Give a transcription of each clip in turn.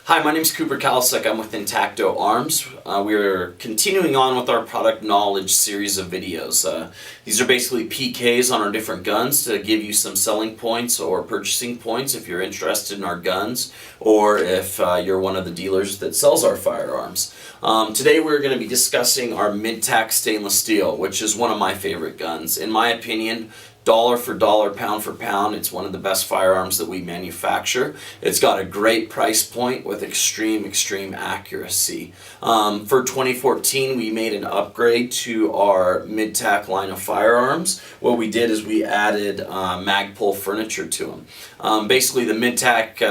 Hi, my name is Cooper Kalasek. I'm with Intacto Arms. We are continuing on with our product knowledge series of videos. These are basically PKs on our different guns to give you some selling points or purchasing points if you're interested in our guns or if you're one of the dealers that sells our firearms. Today we're going to be discussing our mid-tack stainless steel, which is one of my favorite guns. In my opinion, dollar for dollar, pound for pound, it's one of the best firearms that we manufacture. It's got a great price point with extreme accuracy. For 2014, we made an upgrade to our mid-tack line of firearms. What we did is we added Magpul furniture to them. Basically, the mid-tack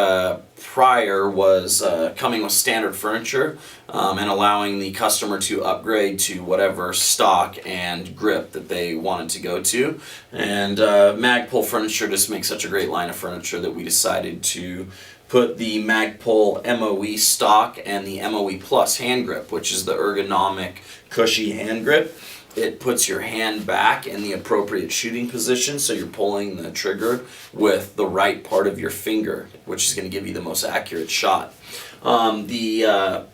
prior was coming with standard furniture and allowing the customer to upgrade to whatever stock and grip that they wanted to go to. And Magpul furniture just makes such a great line of furniture that we decided to put the Magpul MOE stock and the MOE Plus hand grip, which is the ergonomic, cushy hand grip. It puts your hand back in the appropriate shooting position, so you're pulling the trigger with the right part of your finger, which is going to give you the most accurate shot. The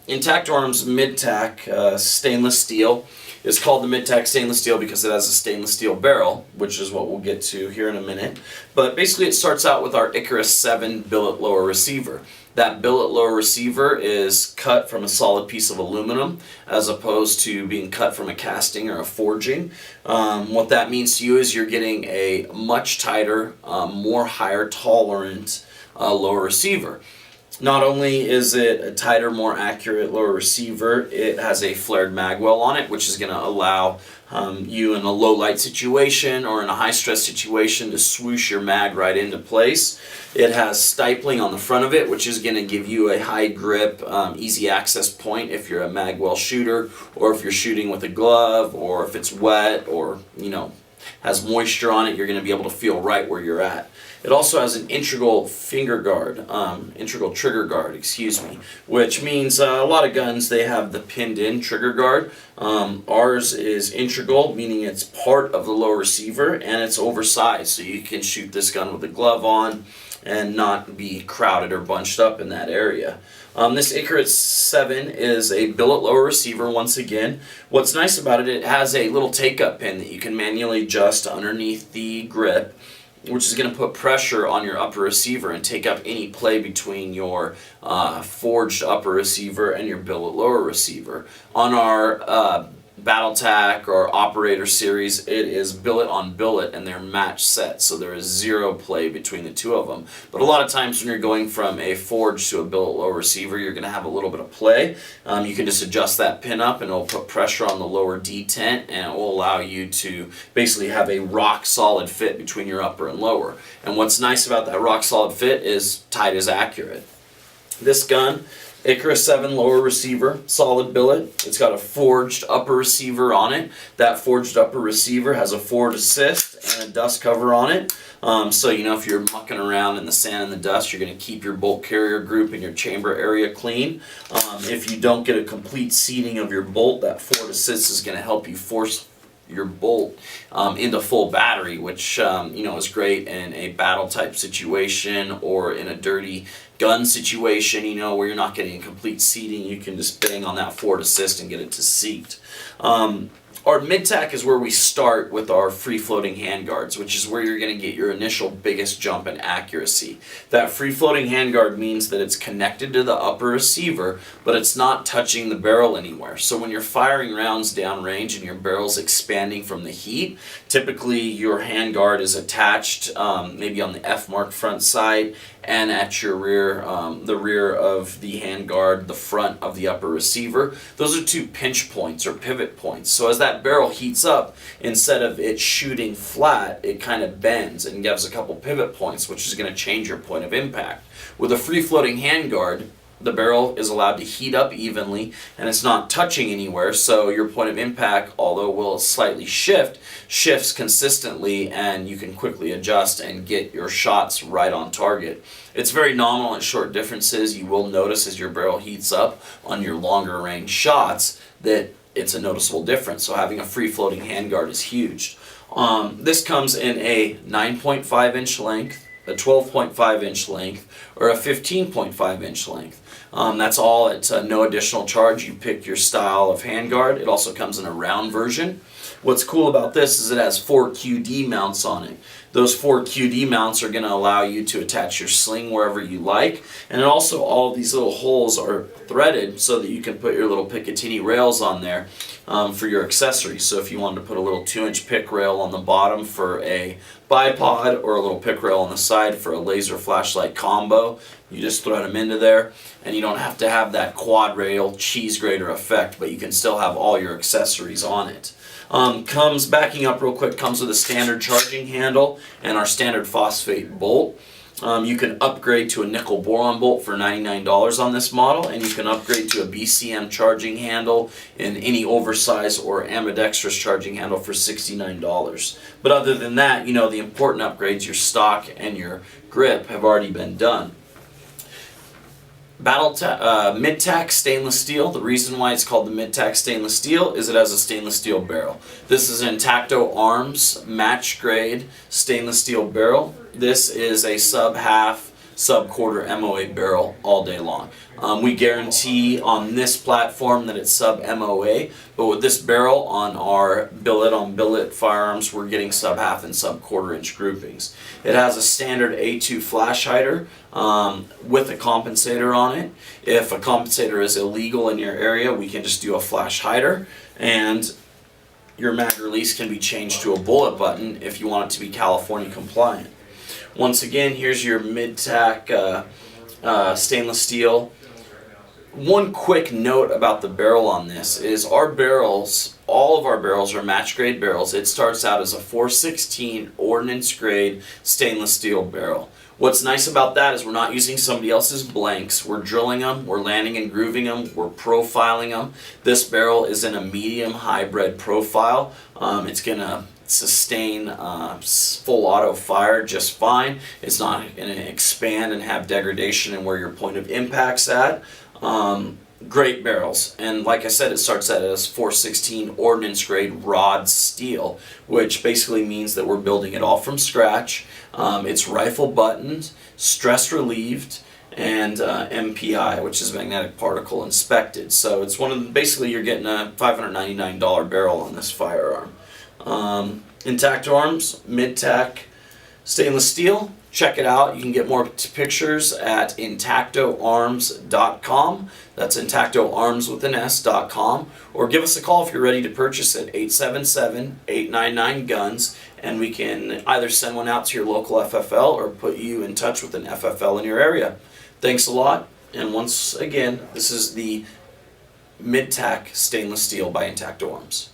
Intacto Arms mid-tack stainless steel is called the mid-tack stainless steel because it has a stainless steel barrel, which is what we'll get to here in a minute. But basically it starts out with our Icarus 7 billet lower receiver. That billet lower receiver is cut from a solid piece of aluminum as opposed to being cut from a casting or a forging. What that means to you is you're getting a much tighter, more higher tolerant lower receiver. Not only is it a tighter, more accurate lower receiver, it has a flared mag well on it, which is going to allow you in a low light situation or in a high stress situation to swoosh your mag right into place. It has stipling on the front of it, which is going to give you a high grip, easy access point if you're a mag well shooter, or if you're shooting with a glove, or if it's wet, or has moisture on it, you're going to be able to feel right where you're at. It also has an integral trigger guard, which means a lot of guns, they have the pinned in trigger guard. Ours is integral, meaning it's part of the lower receiver and it's oversized, so you can shoot this gun with a glove on and not be crowded or bunched up in that area. This Icarus 7 is a billet lower receiver once again. What's nice about it, it has a little take-up pin that you can manually adjust underneath the grip, which is going to put pressure on your upper receiver and take up any play between your forged upper receiver and your billet lower receiver. On our BattleTac or Operator series, it is billet on billet and they're match set, so there is zero play between the two of them. But a lot of times when you're going from a forged to a billet lower receiver, you're going to have a little bit of play. You can just adjust that pin up and it'll put pressure on the lower detent and it will allow you to basically have a rock solid fit between your upper and lower. And what's nice about that rock solid fit is tight is accurate. This gun, Icarus 7 lower receiver, solid billet. It's got a forged upper receiver on it. That forged upper receiver has a forward assist and a dust cover on it. So if you're mucking around in the sand and the dust, you're going to keep your bolt carrier group and your chamber area clean. If you don't get a complete seating of your bolt, that forward assist is going to help you force your bolt into full battery, which is great in a battle type situation or in a dirty gun situation, where you're not getting complete seating. You can just bang on that forward assist and get it to seat. Our mid-tack is where we start with our free-floating handguards, which is where you're going to get your initial biggest jump in accuracy. That free-floating handguard means that it's connected to the upper receiver, but it's not touching the barrel anywhere. So when you're firing rounds downrange and your barrel's expanding from the heat, typically your handguard is attached maybe on the F-mark front side and at your rear, the rear of the handguard, the front of the upper receiver. Those are two pinch points or pivot points. So as that barrel heats up, instead of it shooting flat, it kind of bends and gives a couple pivot points, which is going to change your point of impact. With a free-floating handguard, the barrel is allowed to heat up evenly and it's not touching anywhere, so your point of impact, although will slightly shift, shifts consistently and you can quickly adjust and get your shots right on target. It's very nominal at short differences. You will notice as your barrel heats up on your longer range shots that it's a noticeable difference, so having a free floating handguard is huge. This comes in a 9.5 inch length, a 12.5 inch length, or a 15.5 inch length. That's all at no additional charge. You pick your style of handguard. It also comes in a round version. What's cool about this is it has 4 QD mounts on it. Those 4 QD mounts are going to allow you to attach your sling wherever you like, and it also, all of these little holes are threaded so that you can put your little Picatinny rails on there for your accessories. So if you wanted to put a little 2-inch pick rail on the bottom for a bipod, or a little pick rail on the side for a laser flashlight combo, you just thread them into there, and you don't have to have that quad rail cheese grater effect, but you can still have all your accessories on it. Comes, backing up real quick, comes with a standard charging handle and our standard phosphate bolt. You can upgrade to a nickel boron bolt for $99 on this model, and you can upgrade to a BCM charging handle in any oversized or ambidextrous charging handle for $69. But other than that, the important upgrades, your stock and your grip, have already been done. Mid-tack stainless steel. The reason why it's called the mid-tack stainless steel is it has a stainless steel barrel. This is an Intacto Arms match grade stainless steel barrel. This is a sub-half, sub-quarter MOA barrel all day long. We guarantee on this platform that it's sub-MOA, but with this barrel on our billet firearms, we're getting sub-half and sub-quarter inch groupings. It has a standard A2 flash hider with a compensator on it. If a compensator is illegal in your area, we can just do a flash hider, and your mag release can be changed to a bullet button if you want it to be California compliant. Once again, here's your mid-tack stainless steel. One quick note about the barrel on this is our barrels, all of our barrels are match grade barrels. It starts out as a 416 ordnance grade stainless steel barrel. What's nice about that is we're not using somebody else's blanks. We're drilling them, we're landing and grooving them, we're profiling them. This barrel is in a medium hybrid profile. It's going to sustain full auto fire just fine. It's not going to expand and have degradation in where your point of impact's at. Great barrels, and like I said, it starts out as 416 ordnance grade rod steel, which basically means that we're building it all from scratch. It's rifle buttoned, stress relieved, and MPI, which is magnetic particle inspected. So it's basically you're getting a $599 barrel on this firearm. Intacto Arms, mid-tack stainless steel. Check it out. You can get more pictures at intactoarms.com. That's intactoarms with an S.com. Or give us a call if you're ready to purchase at 877-899-GUNS, and we can either send one out to your local FFL or put you in touch with an FFL in your area. Thanks a lot, and once again, this is the mid-tack stainless steel by Intacto Arms.